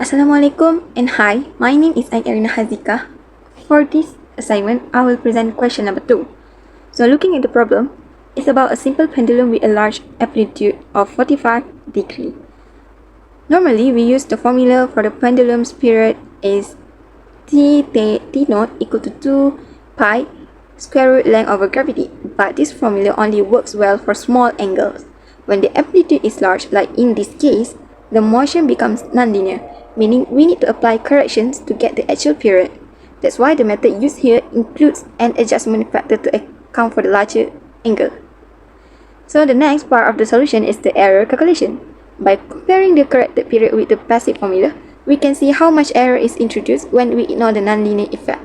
Assalamualaikum and hi, my name is Irina Hazika. For this assignment, I will present question number 2. So looking at the problem, it's about a simple pendulum with a large amplitude of 45 degrees. Normally, we use the formula for the pendulum's period is t naught equal to 2 pi square root length over gravity, but this formula only works well for small angles. When the amplitude is large, like in this case, the motion becomes nonlinear, meaning we need to apply corrections to get the actual period. That's why the method used here includes an adjustment factor to account for the larger angle. So the next part of the solution is the error calculation. By comparing the corrected period with the passive formula, we can see how much error is introduced when we ignore the nonlinear effect.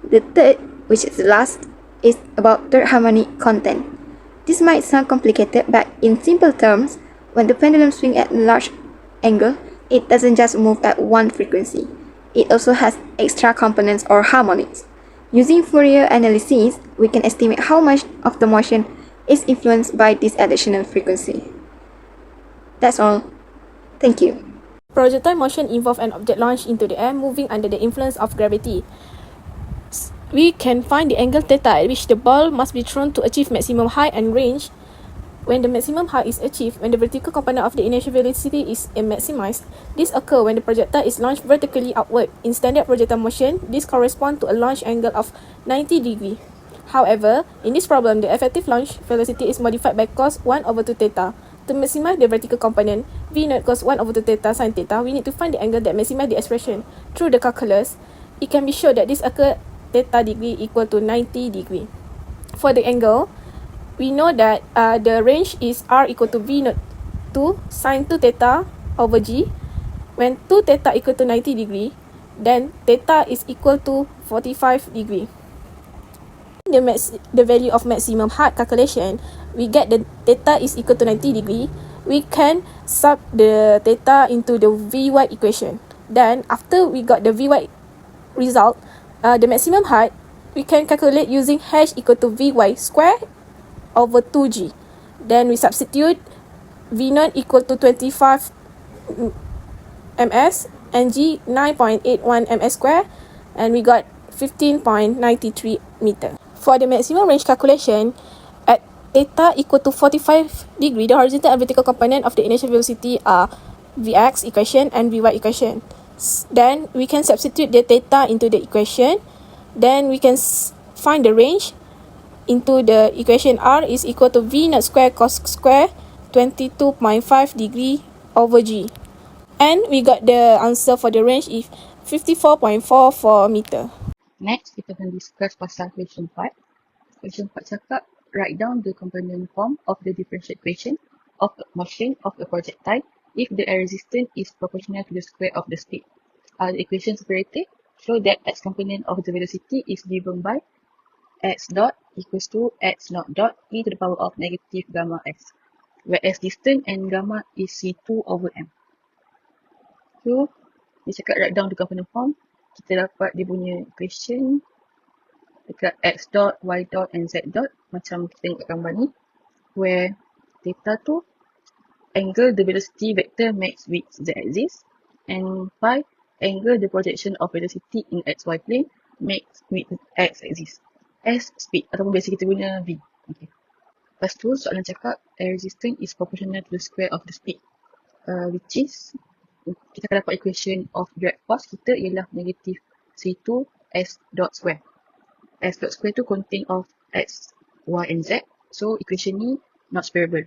The third, which is the last, is about third harmonic content. This might sound complicated, but in simple terms, when the pendulum swings at a large angle, it doesn't just move at one frequency. It also has extra components or harmonics. Using Fourier analysis, we can estimate how much of the motion is influenced by this additional frequency. That's all. Thank you. Projectile motion involves an object launched into the air moving under the influence of gravity. We can find the angle theta at which the ball must be thrown to achieve maximum height and range. When the maximum height is achieved, when the vertical component of the inertial velocity is maximized, this occurs when the projectile is launched vertically upward. In standard projectile motion, this corresponds to a launch angle of 90 degrees. However, in this problem, the effective launch velocity is modified by cos 1 over 2 theta. To maximize the vertical component, V naught cos 1 over 2 theta sin theta, we need to find the angle that maximizes the expression. Through the calculus, it can be shown that this occurs theta degree equal to 90 degree. For the angle, we know that the range is R equal to V naught 2 sin 2 theta over G. When 2 theta equal to 90 degree, then theta is equal to 45 degree. The value of maximum height calculation, we get the theta is equal to 90 degree. We can sub the theta into the Vy equation. Then after we got the Vy result, the maximum height, we can calculate using h equal to Vy square over 2g. Then we substitute V0 equal to 25 ms and g 9.81 ms square, and we got 15.93 meter. For the maximum range calculation, at theta equal to 45 degree, the horizontal and vertical component of the initial velocity are Vx equation and Vy equation. Then we can substitute the theta into the equation. Then we can find the range into the equation. R is equal to V naught square cos square 22.5 degree over G. And we got the answer for the range is 54.44 meter. Next, kita akan discuss pasal question 4. Question 4 cakap, write down the component form of the differential equation of motion of a projectile if the air resistance is proportional to the square of the speed. The equation separated show that x component of the velocity is given by x dot equals to x naught dot e to the power of negative gamma s, whereas distance and gamma is c2 over m. So, dia cakap write down the component form. Kita dapat dia punya equation dekat x dot, y dot and z dot, macam kita tengok kat gambar ni, where theta tu angle the velocity vector makes with z axis, and phi angle the projection of velocity in xy plane makes with x axis as speed, ataupun biasa kita guna v. Okay. Lepas tu soalan cakap air resistance is proportional to the square of the speed, which is kita akan dapat equation of drag force kita ialah negative c2 s dot square. S dot square tu contain of x, y and z. So equation ni not separable.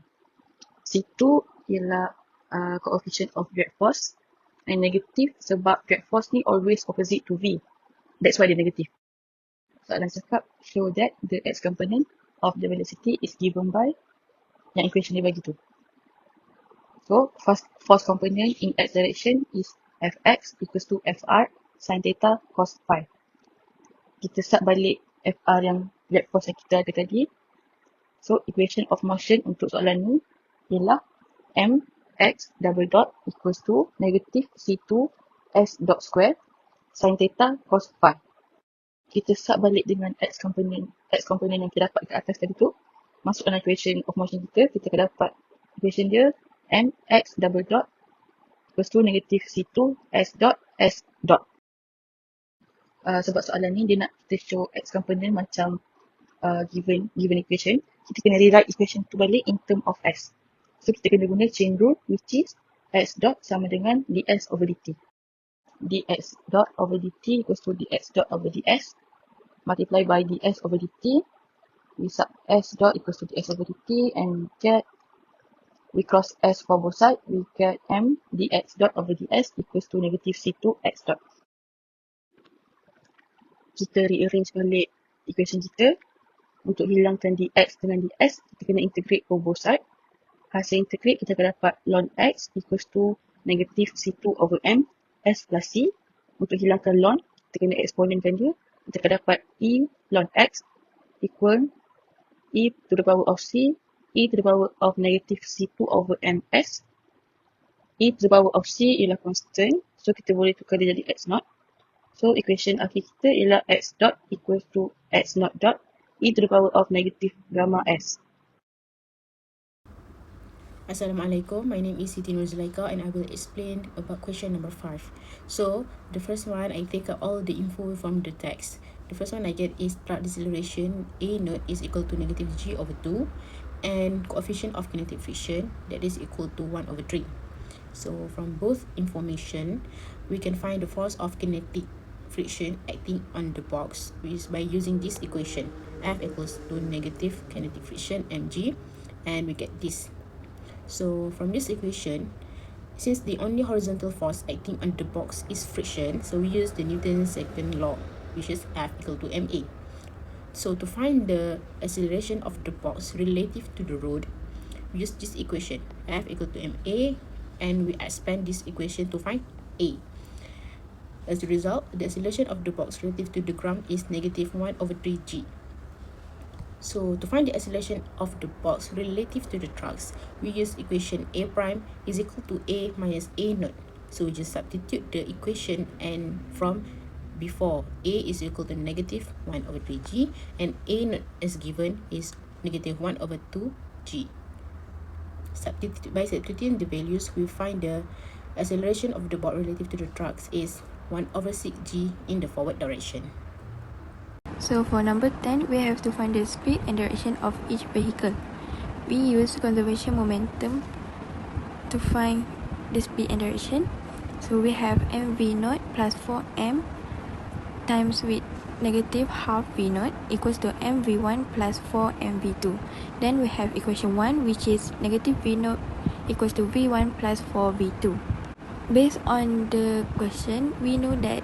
C2 ialah coefficient of drag force, and negative sebab drag force ni always opposite to v. That's why dia negative. Soalan cakap show that the x component of the velocity is given by yang equation dia bagi tu. So force component in x direction is fx equals to fr sin theta cos phi. Kita sub balik fr yang drag force yang kita ada tadi. So equation of motion untuk soalan ni ialah mx double dot equals to negative c2 s dot square sin theta cos phi. Kita sub balik dengan x component yang kita dapat kat atas tadi tu, masuk dalam equation of motion kita akan dapat equation dia mx double dot equals to negative C2 S dot S dot. Sebab soalan ni dia nak kita show X component macam given equation, kita kena rewrite equation tu balik in term of S. So kita kena guna chain rule which is S dot sama dengan dS over dt. Dx dot over dt equals to dx dot over ds multiply by ds over dt. We sub S dot equals to dx over dt and we cross S for both sides, we get m dx dot over ds equals to negative C2 x dot. Kita rearrange balik equation kita. Untuk hilangkan dx dengan ds, kita kena integrate for both sides. Hasil integrate kita akan dapat ln x equals to negative C2 over m s plus c. Untuk hilangkan ln, kita kena exponentkan dia. Kita akan dapat e ln x equal e to the power of c, e to the power of negative C2 over ms. E to the power of c ialah constant, so kita boleh tukar dia jadi x naught. So equation akhir kita ialah x dot equals to x naught dot e to the power of negative gamma s. Assalamualaikum, my name is Siti Nurzilaika and I will explain about question number 5. So, the first one, I take out all the info from the text. The first one I get is track deceleration A naught is equal to negative g over 2 and coefficient of kinetic friction that is equal to 1 over 3. So, from both information, we can find the force of kinetic friction acting on the box by using this equation. F equals to negative kinetic friction mg, and we get this. So from this equation, since the only horizontal force acting on the box is friction, so we use the Newton's second law, which is F equal to ma. So to find the acceleration of the box relative to the road, we use this equation, F equal to ma, and we expand this equation to find a. As a result, the acceleration of the box relative to the ground is negative 1 over 3g. So to find the acceleration of the box relative to the trucks, we use equation a prime is equal to a minus a naught. So we just substitute the equation and from before, a is equal to negative 1 over 3g and a naught as given is negative 1 over 2g. By substituting the values, we find the acceleration of the box relative to the trucks is 1 over 6g in the forward direction. So for number 10, we have to find the speed and direction of each vehicle. We use conservation momentum to find the speed and direction. So we have mv0 plus 4m times with negative half v0 equals to mv1 plus 4mv2. Then we have equation 1, which is negative v0 equals to v1 plus 4v2. Based on the question, we know that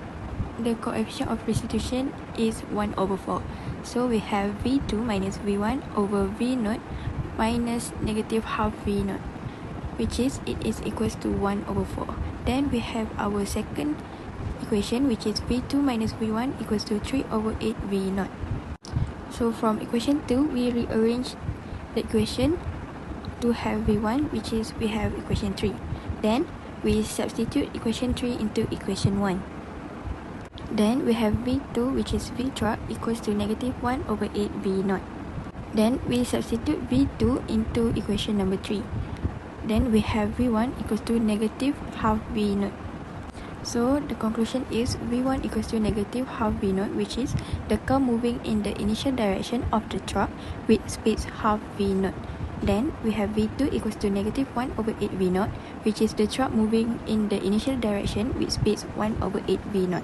the coefficient of restitution is 1 over 4. So we have v2 minus v1 over v0 minus negative half v0, which is it is equals to 1 over 4. Then we have our second equation, which is v2 minus v1 equals to 3 over 8 v0. So from equation 2, we rearrange the equation to have v1, which is we have equation 3. Then we substitute equation 3 into equation 1. Then we have v2, which is v truck equals to negative 1 over 8 v0. Then we substitute v2 into equation number 3. Then we have v1 equals to negative half v0. So the conclusion is v1 equals to negative half v0, which is the car moving in the initial direction of the truck with speed half v0. Then we have v2 equals to negative 1 over 8 v0, which is the truck moving in the initial direction with speed 1 over 8 v0.